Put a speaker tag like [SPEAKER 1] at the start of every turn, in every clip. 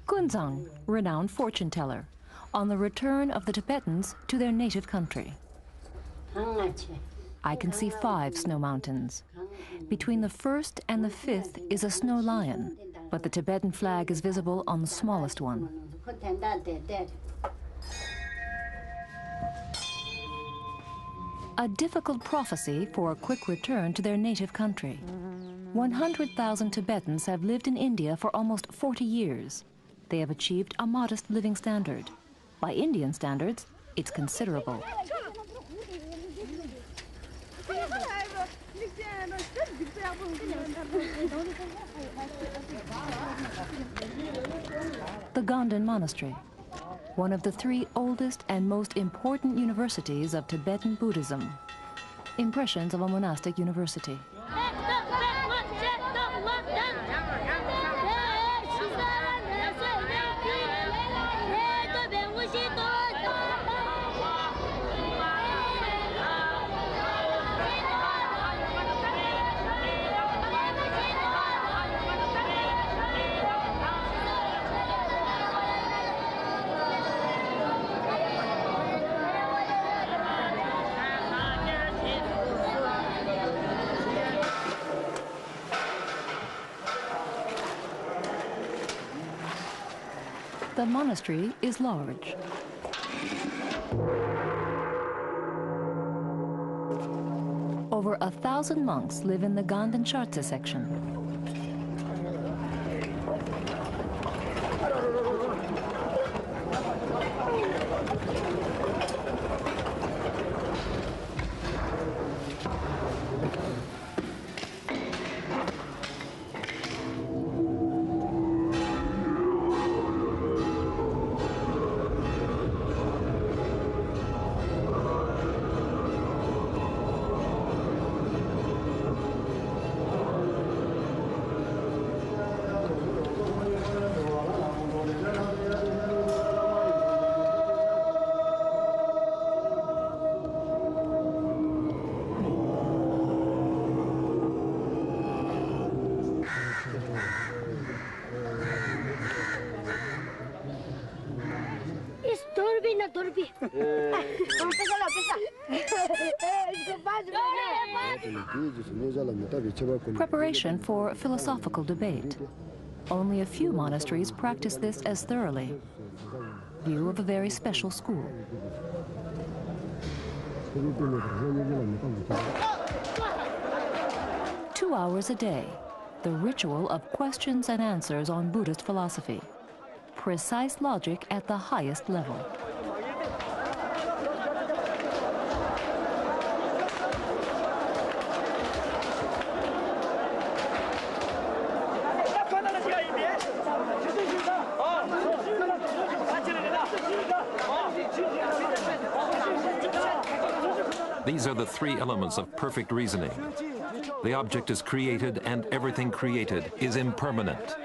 [SPEAKER 1] Kunzang, renowned fortune teller, on the return of the Tibetans to their native country. I can see 5 snow mountains. Between the first and the 5th is a snow lion, but the Tibetan flag is visible on the smallest one. A difficult prophecy for a quick return to their native country. 100,000 Tibetans have lived in India for almost 40 years. They have achieved a modest living standard. By Indian standards, it's considerable. The Ganden Monastery, one of the 3 oldest and most important universities of Tibetan Buddhism. Impressions of a monastic university. The monastery is large. Over 1,000 monks live in the Ganden Shartse section. Preparation for philosophical debate. Only a few monasteries practice this as thoroughly. View of a very special school. Two hours a day, the ritual of questions and answers on Buddhist philosophy. Precise logic at the highest level.
[SPEAKER 2] These are the 3 elements of perfect reasoning. The object is created and everything created is impermanent.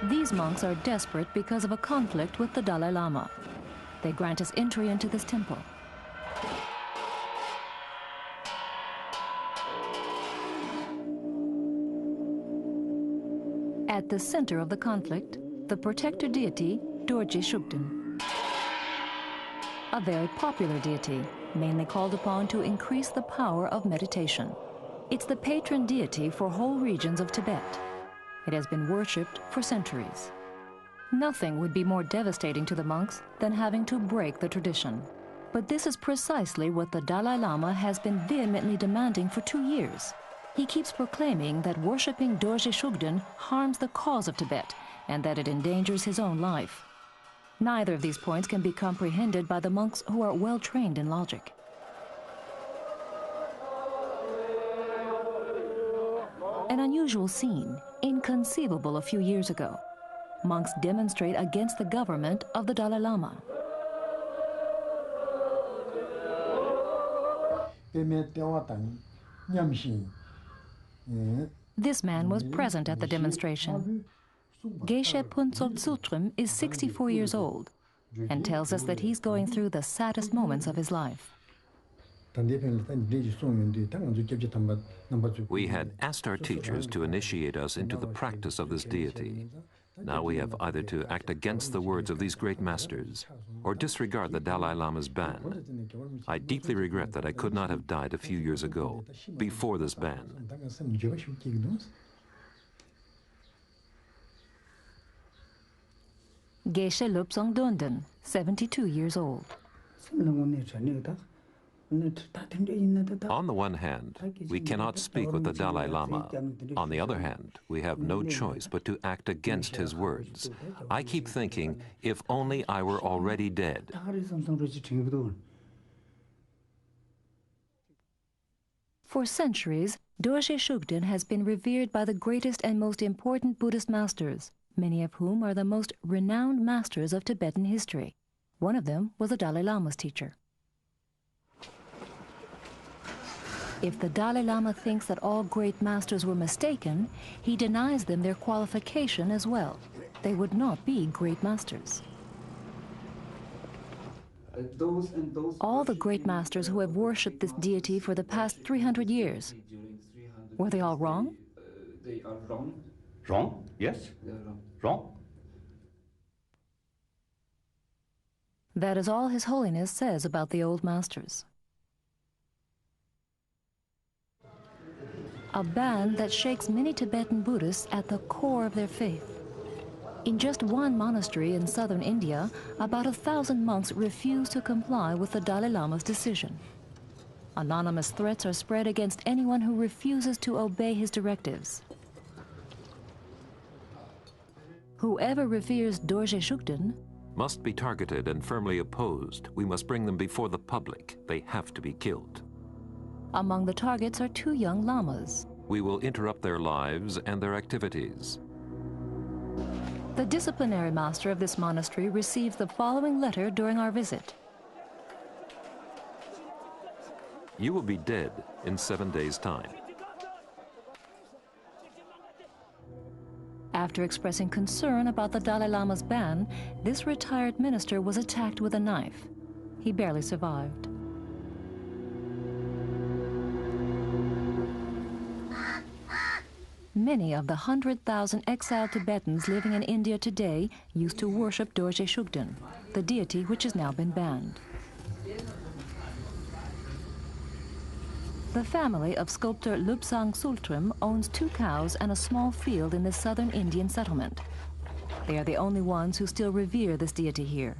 [SPEAKER 1] These monks are desperate because of a conflict with the Dalai Lama. They grant us entry into this temple. At the center of the conflict, the protector deity, Dorje Shugden. A very popular deity, mainly called upon to increase the power of meditation. It's the patron deity for whole regions of Tibet. It has been worshipped for centuries. Nothing would be more devastating to the monks than having to break the tradition. But this is precisely what the Dalai Lama has been vehemently demanding for 2 years. He keeps proclaiming that worshipping Dorje Shugden harms the cause of Tibet and that it endangers his own life. Neither of these points can be comprehended by the monks who are well trained in logic. An unusual scene, inconceivable a few years ago. Monks demonstrate against the government of the Dalai Lama. This man was present at the demonstration. Geshe Phuntsol Tsutrim is 64 years old and tells us that he's going through the saddest moments of his life.
[SPEAKER 2] We had asked our teachers to initiate us into the practice of this deity. Now we have either to act against the words of these great masters or disregard the Dalai Lama's ban. I deeply regret that I could not have died a few years ago, before this ban.
[SPEAKER 1] Geshe Lobsang Donden, 72 years old.
[SPEAKER 2] On the one hand, we cannot speak with the Dalai Lama. On the other hand, we have no choice but to act against his words. I keep thinking, if only I were already dead.
[SPEAKER 1] For centuries, Dorje Shugden has been revered by the greatest and most important Buddhist masters, many of whom are the most renowned masters of Tibetan history. One of them was the Dalai Lama's teacher. If the Dalai Lama thinks that all great masters were mistaken, he denies them their qualification as well. They would not be great masters. All the great masters who have worshipped this deity for the past 300 years, were they all wrong?
[SPEAKER 3] They are wrong. Wrong? Yes. They are wrong. Wrong?
[SPEAKER 1] That is all His Holiness says about the old masters. A ban that shakes many Tibetan Buddhists at the core of their faith. In just one monastery in southern India, about 1,000 monks refuse to comply with the Dalai Lama's decision. Anonymous threats are spread against anyone who refuses to obey his directives. Whoever reveres Dorje Shugden
[SPEAKER 2] must be targeted and firmly opposed. We must bring them before the public. They have to be killed.
[SPEAKER 1] Among the targets are 2 young lamas.
[SPEAKER 2] We will interrupt their lives and their activities.
[SPEAKER 1] The disciplinary master of this monastery receives the following letter during our visit.
[SPEAKER 2] You will be dead in 7 days' time.
[SPEAKER 1] After expressing concern about the Dalai Lama's ban, this retired minister was attacked with a knife. He barely survived. Many of the 100,000 exiled Tibetans living in India today used to worship Dorje Shugden, the deity which has now been banned. The family of sculptor Lobsang Sultrim owns 2 cows and a small field in the southern Indian settlement. They are the only ones who still revere this deity here.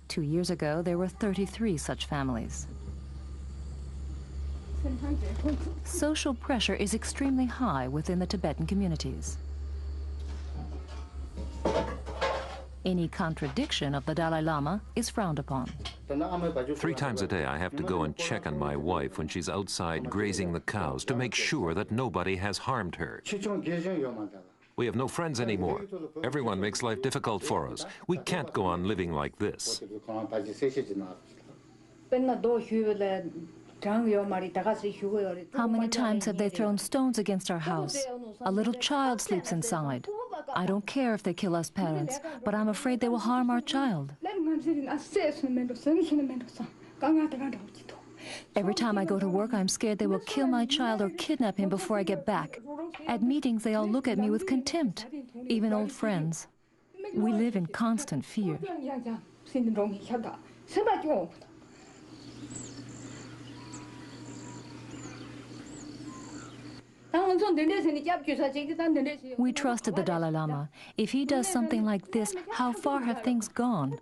[SPEAKER 1] 2 years ago, there were 33 such families. Social pressure is extremely high within the Tibetan communities. Any contradiction of the Dalai Lama is frowned upon.
[SPEAKER 2] 3 times a day I have to go and check on my wife when she's outside grazing the cows to make sure that nobody has harmed her. We have no friends anymore. Everyone makes life difficult for us. We can't go on living like this.
[SPEAKER 1] How many times have they thrown stones against our house? A little child sleeps inside. I don't care if they kill us parents, but I'm afraid they will harm our child. Every time I go to work, I'm scared they will kill my child or kidnap him before I get back. At meetings, they all look at me with contempt, even old friends. We live in constant fear. We trusted the Dalai Lama. If he does something like this, how far have things gone?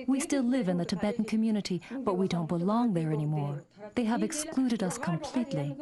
[SPEAKER 1] We still live in the Tibetan community, but we don't belong there anymore. They have excluded us completely.